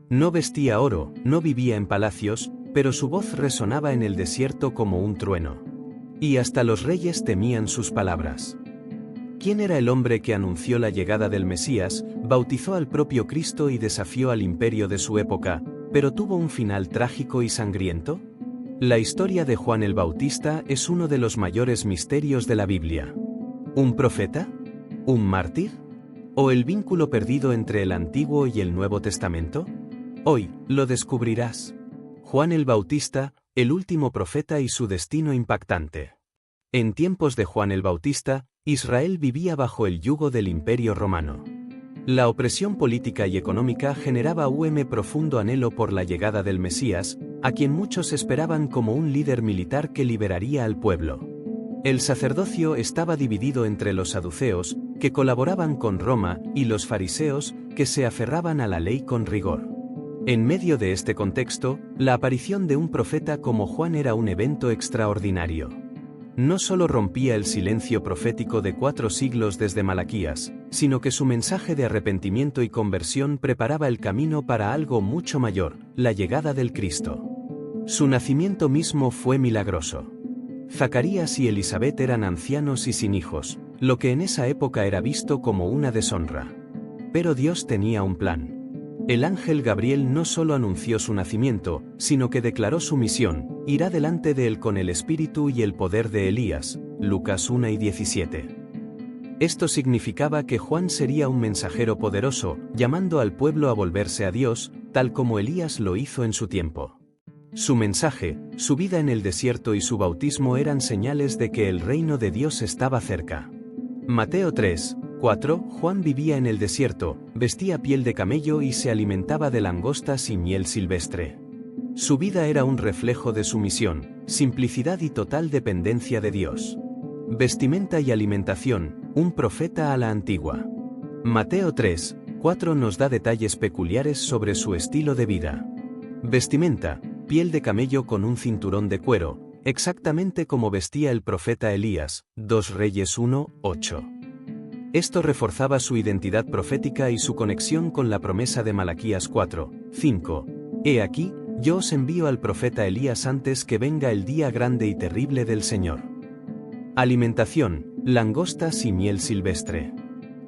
No vestía oro, no vivía en palacios, pero su voz resonaba en el desierto como un trueno. Y hasta los reyes temían sus palabras. ¿Quién era el hombre que anunció la llegada del Mesías, bautizó al propio Cristo y desafió al imperio de su época, pero tuvo un final trágico y sangriento? La historia de Juan el Bautista es uno de los mayores misterios de la Biblia. ¿Un profeta? ¿Un mártir? ¿O el vínculo perdido entre el Antiguo y el Nuevo Testamento? Hoy, lo descubrirás. Juan el Bautista, el último profeta y su destino impactante. En tiempos de Juan el Bautista, Israel vivía bajo el yugo del Imperio Romano. La opresión política y económica generaba un profundo anhelo por la llegada del Mesías, a quien muchos esperaban como un líder militar que liberaría al pueblo. El sacerdocio estaba dividido entre los saduceos, que colaboraban con Roma, y los fariseos, que se aferraban a la ley con rigor. En medio de este contexto, la aparición de un profeta como Juan era un evento extraordinario. No solo rompía el silencio profético de 4 siglos desde Malaquías, sino que su mensaje de arrepentimiento y conversión preparaba el camino para algo mucho mayor, la llegada del Cristo. Su nacimiento mismo fue milagroso. Zacarías y Elisabet eran ancianos y sin hijos, lo que en esa época era visto como una deshonra. Pero Dios tenía un plan. El ángel Gabriel no solo anunció su nacimiento, sino que declaró su misión: irá delante de él con el espíritu y el poder de Elías, Lucas 1:17. Esto significaba que Juan sería un mensajero poderoso, llamando al pueblo a volverse a Dios, tal como Elías lo hizo en su tiempo. Su mensaje, su vida en el desierto y su bautismo eran señales de que el reino de Dios estaba cerca. Mateo 3:4, Juan vivía en el desierto, vestía piel de camello y se alimentaba de langostas y miel silvestre. Su vida era un reflejo de su misión, simplicidad y total dependencia de Dios. Vestimenta y alimentación, un profeta a la antigua. Mateo 3:4 nos da detalles peculiares sobre su estilo de vida. Vestimenta, piel de camello con un cinturón de cuero, exactamente como vestía el profeta Elías, 2 Reyes 1:8. Esto reforzaba su identidad profética y su conexión con la promesa de Malaquías 4:5. He aquí, yo os envío al profeta Elías antes que venga el día grande y terrible del Señor. Alimentación, langostas y miel silvestre.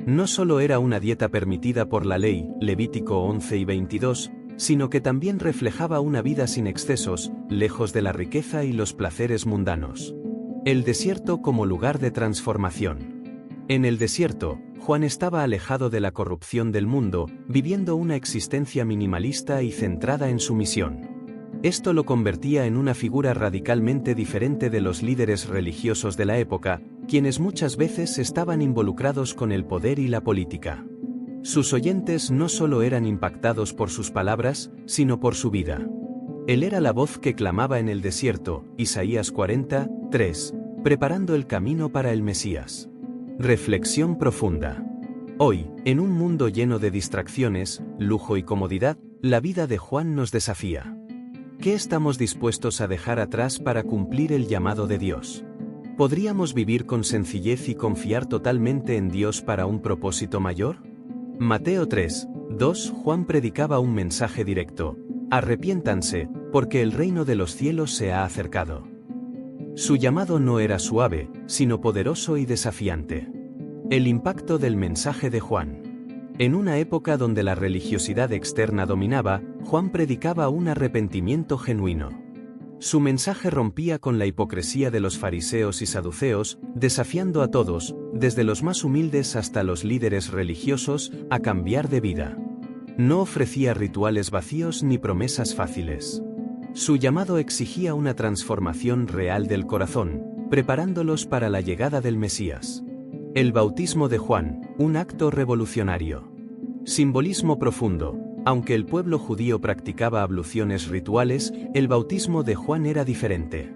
No solo era una dieta permitida por la ley, Levítico 11:22, sino que también reflejaba una vida sin excesos, lejos de la riqueza y los placeres mundanos. El desierto como lugar de transformación. En el desierto, Juan estaba alejado de la corrupción del mundo, viviendo una existencia minimalista y centrada en su misión. Esto lo convertía en una figura radicalmente diferente de los líderes religiosos de la época, quienes muchas veces estaban involucrados con el poder y la política. Sus oyentes no solo eran impactados por sus palabras, sino por su vida. Él era la voz que clamaba en el desierto, Isaías 40:3, preparando el camino para el Mesías. Reflexión profunda. Hoy, en un mundo lleno de distracciones, lujo y comodidad, la vida de Juan nos desafía. ¿Qué estamos dispuestos a dejar atrás para cumplir el llamado de Dios? ¿Podríamos vivir con sencillez y confiar totalmente en Dios para un propósito mayor? Mateo 3:2 Juan predicaba un mensaje directo: arrepiéntanse, porque el reino de los cielos se ha acercado. Su llamado no era suave, sino poderoso y desafiante. El impacto del mensaje de Juan. En una época donde la religiosidad externa dominaba, Juan predicaba un arrepentimiento genuino. Su mensaje rompía con la hipocresía de los fariseos y saduceos, desafiando a todos, desde los más humildes hasta los líderes religiosos, a cambiar de vida. No ofrecía rituales vacíos ni promesas fáciles. Su llamado exigía una transformación real del corazón, preparándolos para la llegada del Mesías. El bautismo de Juan, un acto revolucionario. Simbolismo profundo. Aunque el pueblo judío practicaba abluciones rituales, el bautismo de Juan era diferente.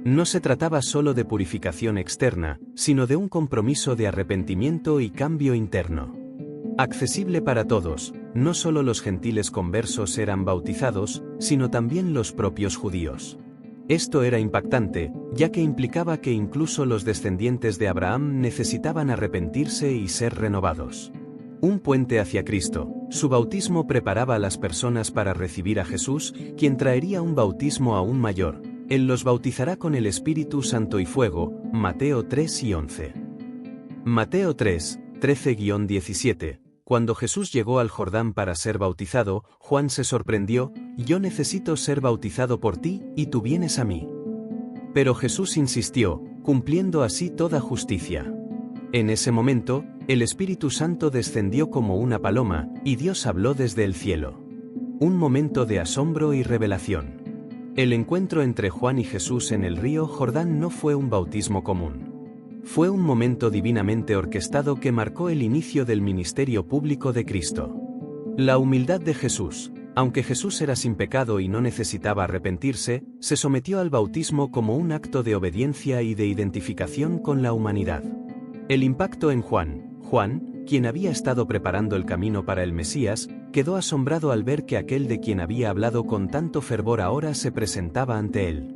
No se trataba solo de purificación externa, sino de un compromiso de arrepentimiento y cambio interno. Accesible para todos, no solo los gentiles conversos eran bautizados, sino también los propios judíos. Esto era impactante, ya que implicaba que incluso los descendientes de Abraham necesitaban arrepentirse y ser renovados. Un puente hacia Cristo, Su bautismo preparaba a las personas para recibir a Jesús, quien traería un bautismo aún mayor. Él los bautizará con el Espíritu Santo y fuego. Mateo 3 y 11. Mateo 3, 13-17. Cuando Jesús llegó al Jordán para ser bautizado, Juan se sorprendió: «Yo necesito ser bautizado por ti, y tú vienes a mí». Pero Jesús insistió, cumpliendo así toda justicia. En ese momento, el Espíritu Santo descendió como una paloma, y Dios habló desde el cielo. Un momento de asombro y revelación. El encuentro entre Juan y Jesús en el río Jordán no fue un bautismo común. Fue un momento divinamente orquestado que marcó el inicio del ministerio público de Cristo. La humildad de Jesús. Aunque Jesús era sin pecado y no necesitaba arrepentirse, se sometió al bautismo como un acto de obediencia y de identificación con la humanidad. El impacto en Juan, quien había estado preparando el camino para el Mesías, quedó asombrado al ver que aquel de quien había hablado con tanto fervor ahora se presentaba ante él.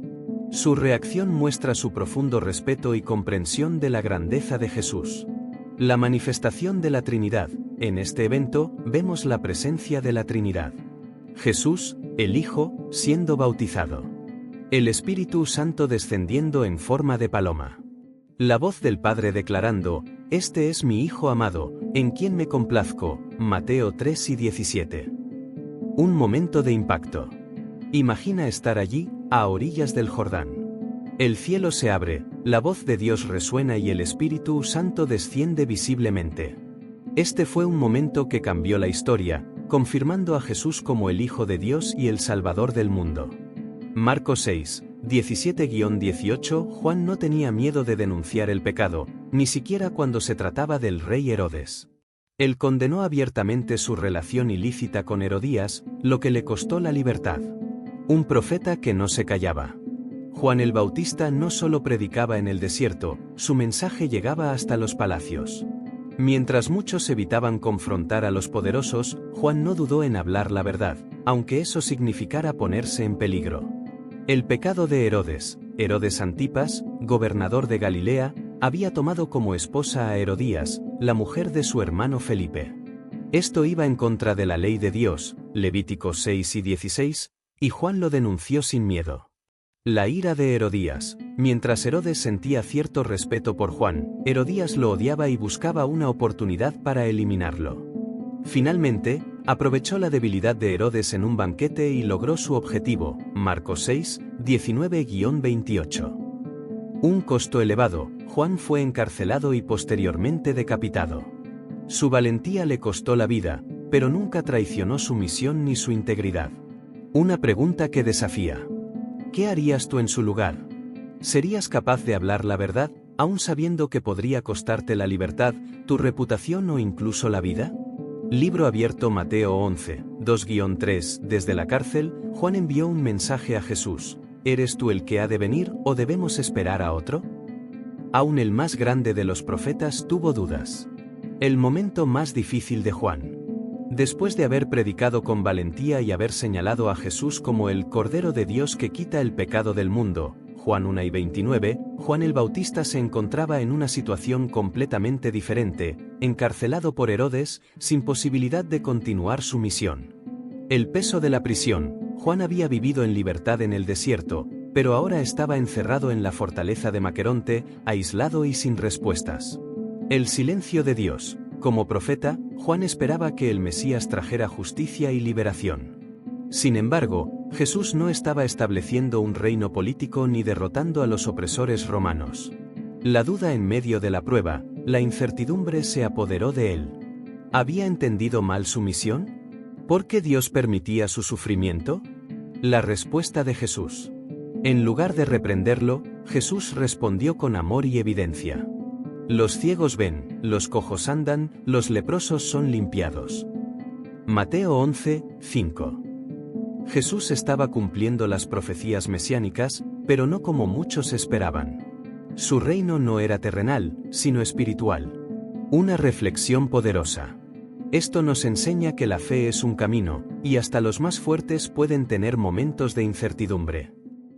Su reacción muestra su profundo respeto y comprensión de la grandeza de Jesús. La manifestación de la Trinidad. En este evento, vemos la presencia de la Trinidad. Jesús, el Hijo, siendo bautizado. El Espíritu Santo descendiendo en forma de paloma. La voz del Padre declarando: «Este es mi Hijo amado, en quien me complazco». Mateo 3 y 17. Un momento de impacto. Imagina estar allí, a orillas del Jordán. El cielo se abre, la voz de Dios resuena y el Espíritu Santo desciende visiblemente. Este fue un momento que cambió la historia, confirmando a Jesús como el Hijo de Dios y el Salvador del mundo. Marcos 6, 17-18. Juan no tenía miedo de denunciar el pecado, ni siquiera cuando se trataba del rey Herodes. Él condenó abiertamente su relación ilícita con Herodías, lo que le costó la libertad. Un profeta que no se callaba. Juan el Bautista no solo predicaba en el desierto, su mensaje llegaba hasta los palacios. Mientras muchos evitaban confrontar a los poderosos, Juan no dudó en hablar la verdad, aunque eso significara ponerse en peligro. El pecado de Herodes Antipas, gobernador de Galilea, había tomado como esposa a Herodías, la mujer de su hermano Felipe. Esto iba en contra de la ley de Dios, Levíticos 6 y 16, y Juan lo denunció sin miedo. La ira de Herodías. Mientras Herodes sentía cierto respeto por Juan, Herodías lo odiaba y buscaba una oportunidad para eliminarlo. Finalmente, aprovechó la debilidad de Herodes en un banquete y logró su objetivo. Marcos 6, 19-28. Un costo elevado. Juan fue encarcelado y posteriormente decapitado. Su valentía le costó la vida, pero nunca traicionó su misión ni su integridad. Una pregunta que desafía. ¿Qué harías tú en su lugar? ¿Serías capaz de hablar la verdad, aun sabiendo que podría costarte la libertad, tu reputación o incluso la vida? Libro abierto. Mateo 11, 2-3. Desde la cárcel, Juan envió un mensaje a Jesús: ¿eres tú el que ha de venir o debemos esperar a otro? Aún el más grande de los profetas tuvo dudas. El momento más difícil de Juan. Después de haber predicado con valentía y haber señalado a Jesús como el Cordero de Dios que quita el pecado del mundo, Juan 1 y 29, Juan el Bautista se encontraba en una situación completamente diferente, encarcelado por Herodes, sin posibilidad de continuar su misión. El peso de la prisión. Juan había vivido en libertad en el desierto, pero ahora estaba encerrado en la fortaleza de Maqueronte, aislado y sin respuestas. El silencio de Dios. Como profeta, Juan esperaba que el Mesías trajera justicia y liberación. Sin embargo, Jesús no estaba estableciendo un reino político ni derrotando a los opresores romanos. La duda en medio de la prueba, la incertidumbre se apoderó de él. ¿Había entendido mal su misión? ¿Por qué Dios permitía su sufrimiento? La respuesta de Jesús. En lugar de reprenderlo, Jesús respondió con amor y evidencia. Los ciegos ven, los cojos andan, los leprosos son limpiados. Mateo 11, 5. Jesús estaba cumpliendo las profecías mesiánicas, pero no como muchos esperaban. Su reino no era terrenal, sino espiritual. Una reflexión poderosa. Esto nos enseña que la fe es un camino, y hasta los más fuertes pueden tener momentos de incertidumbre.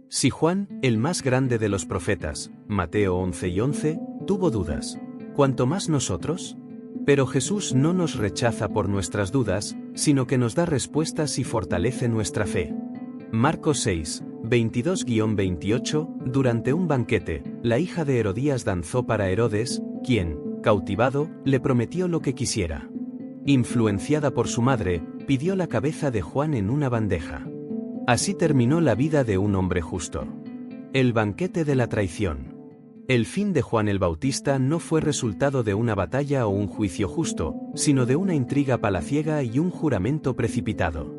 Si Juan, el más grande de los profetas, Mateo 11 y 11, tuvo dudas, ¿cuánto más nosotros? Pero Jesús no nos rechaza por nuestras dudas, sino que nos da respuestas y fortalece nuestra fe. Marcos 6, 22-28, durante un banquete, la hija de Herodías danzó para Herodes, quien, cautivado, le prometió lo que quisiera. Influenciada por su madre, pidió la cabeza de Juan en una bandeja. Así terminó la vida de un hombre justo. El banquete de la traición. El fin de Juan el Bautista no fue resultado de una batalla o un juicio justo, sino de una intriga palaciega y un juramento precipitado.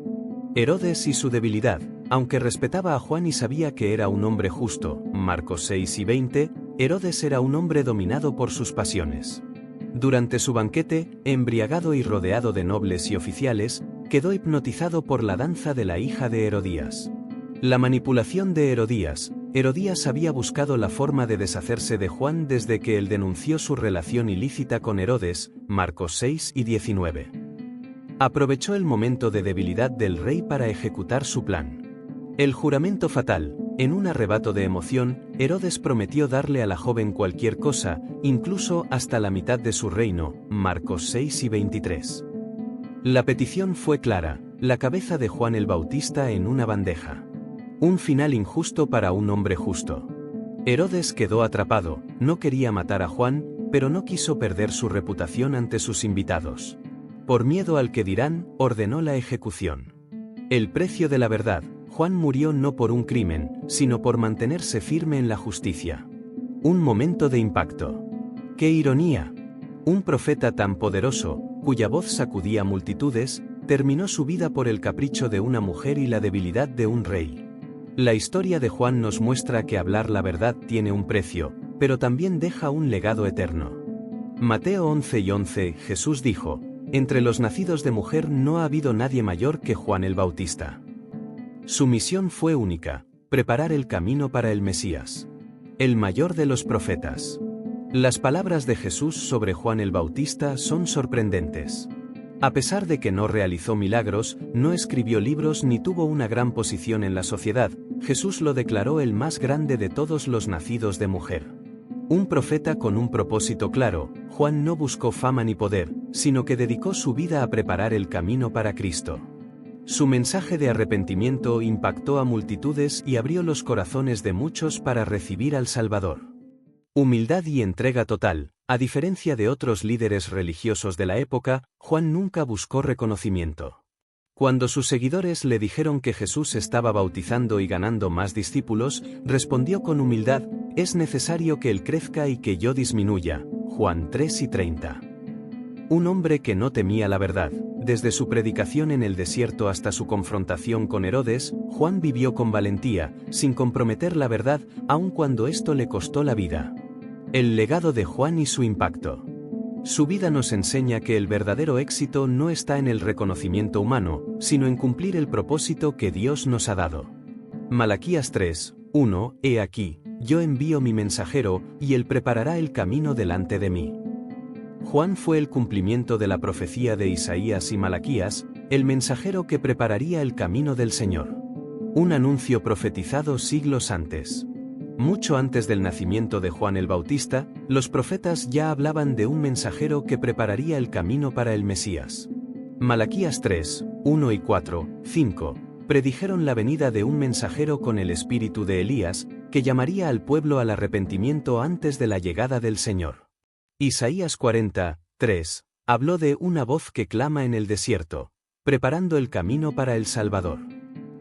Herodes y su debilidad, aunque respetaba a Juan y sabía que era un hombre justo, Marcos 6 y 20, Herodes era un hombre dominado por sus pasiones. Durante su banquete, embriagado y rodeado de nobles y oficiales, quedó hipnotizado por la danza de la hija de Herodías. La manipulación de Herodías. Herodías había buscado la forma de deshacerse de Juan desde que él denunció su relación ilícita con Herodes, Marcos 6 y 19. Aprovechó el momento de debilidad del rey para ejecutar su plan. El juramento fatal. En un arrebato de emoción, Herodes prometió darle a la joven cualquier cosa, incluso hasta la mitad de su reino, Marcos 6 y 23. La petición fue clara, la cabeza de Juan el Bautista en una bandeja. Un final injusto para un hombre justo. Herodes quedó atrapado, no quería matar a Juan, pero no quiso perder su reputación ante sus invitados. Por miedo al que dirán, ordenó la ejecución. El precio de la verdad. Juan murió no por un crimen, sino por mantenerse firme en la justicia. Un momento de impacto. ¡Qué ironía! Un profeta tan poderoso, cuya voz sacudía multitudes, terminó su vida por el capricho de una mujer y la debilidad de un rey. La historia de Juan nos muestra que hablar la verdad tiene un precio, pero también deja un legado eterno. Mateo 11 y 11, Jesús dijo: entre los nacidos de mujer no ha habido nadie mayor que Juan el Bautista. Su misión fue única: preparar el camino para el Mesías, el mayor de los profetas. Las palabras de Jesús sobre Juan el Bautista son sorprendentes. A pesar de que no realizó milagros, no escribió libros ni tuvo una gran posición en la sociedad, Jesús lo declaró el más grande de todos los nacidos de mujer. Un profeta con un propósito claro, Juan no buscó fama ni poder, sino que dedicó su vida a preparar el camino para Cristo. Su mensaje de arrepentimiento impactó a multitudes y abrió los corazones de muchos para recibir al Salvador. Humildad y entrega total. A diferencia de otros líderes religiosos de la época, Juan nunca buscó reconocimiento. Cuando sus seguidores le dijeron que Jesús estaba bautizando y ganando más discípulos, respondió con humildad: es necesario que Él crezca y que yo disminuya. Juan 3 y 30. Un hombre que no temía la verdad. Desde su predicación en el desierto hasta su confrontación con Herodes, Juan vivió con valentía, sin comprometer la verdad, aun cuando esto le costó la vida. El legado de Juan y su impacto. Su vida nos enseña que el verdadero éxito no está en el reconocimiento humano, sino en cumplir el propósito que Dios nos ha dado. Malaquías 3, 1, He aquí, yo envío mi mensajero, y él preparará el camino delante de mí. Juan fue el cumplimiento de la profecía de Isaías y Malaquías, el mensajero que prepararía el camino del Señor. Un anuncio profetizado siglos antes. Mucho antes del nacimiento de Juan el Bautista, los profetas ya hablaban de un mensajero que prepararía el camino para el Mesías. Malaquías 3, 1 y 4, 5, predijeron la venida de un mensajero con el espíritu de Elías, que llamaría al pueblo al arrepentimiento antes de la llegada del Señor. Isaías 40, 3, habló de una voz que clama en el desierto, preparando el camino para el Salvador.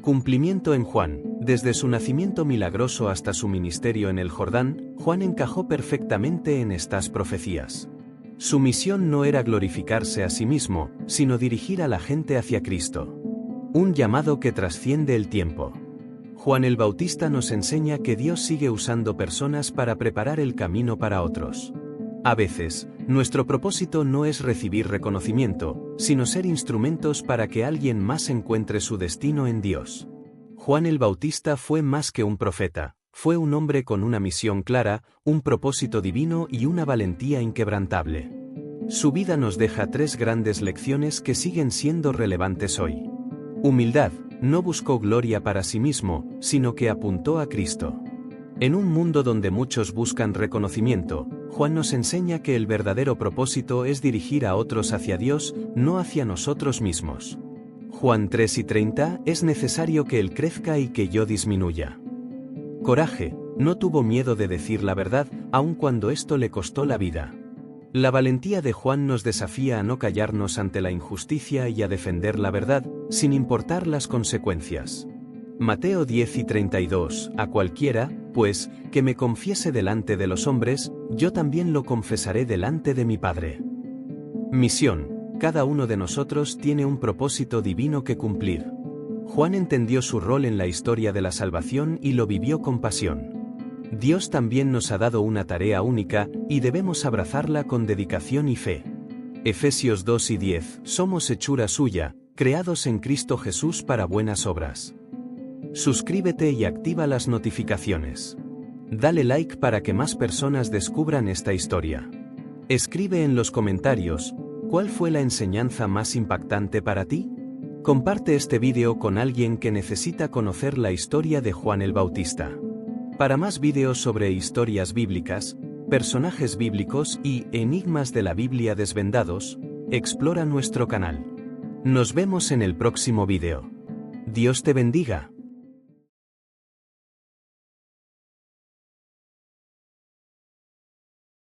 Cumplimiento en Juan. Desde su nacimiento milagroso hasta su ministerio en el Jordán, Juan encajó perfectamente en estas profecías. Su misión no era glorificarse a sí mismo, sino dirigir a la gente hacia Cristo. Un llamado que trasciende el tiempo. Juan el Bautista nos enseña que Dios sigue usando personas para preparar el camino para otros. A veces, nuestro propósito no es recibir reconocimiento, sino ser instrumentos para que alguien más encuentre su destino en Dios. Juan el Bautista fue más que un profeta, fue un hombre con una misión clara, un propósito divino y una valentía inquebrantable. Su vida nos deja tres grandes lecciones que siguen siendo relevantes hoy. Humildad, no buscó gloria para sí mismo, sino que apuntó a Cristo. En un mundo donde muchos buscan reconocimiento, Juan nos enseña que el verdadero propósito es dirigir a otros hacia Dios, no hacia nosotros mismos. Juan 3:30, es necesario que Él crezca y que yo disminuya. Coraje, no tuvo miedo de decir la verdad, aun cuando esto le costó la vida. La valentía de Juan nos desafía a no callarnos ante la injusticia y a defender la verdad, sin importar las consecuencias. Mateo 10:32, a cualquiera, pues, que me confiese delante de los hombres, yo también lo confesaré delante de mi Padre. Misión: cada uno de nosotros tiene un propósito divino que cumplir. Juan entendió su rol en la historia de la salvación y lo vivió con pasión. Dios también nos ha dado una tarea única, y debemos abrazarla con dedicación y fe. Efesios 2:10, somos hechura suya, creados en Cristo Jesús para buenas obras. Suscríbete y activa las notificaciones. Dale like para que más personas descubran esta historia. Escribe en los comentarios, ¿cuál fue la enseñanza más impactante para ti? Comparte este vídeo con alguien que necesita conocer la historia de Juan el Bautista. Para más vídeos sobre historias bíblicas, personajes bíblicos y enigmas de la Biblia desvendados, explora nuestro canal. Nos vemos en el próximo vídeo. Dios te bendiga.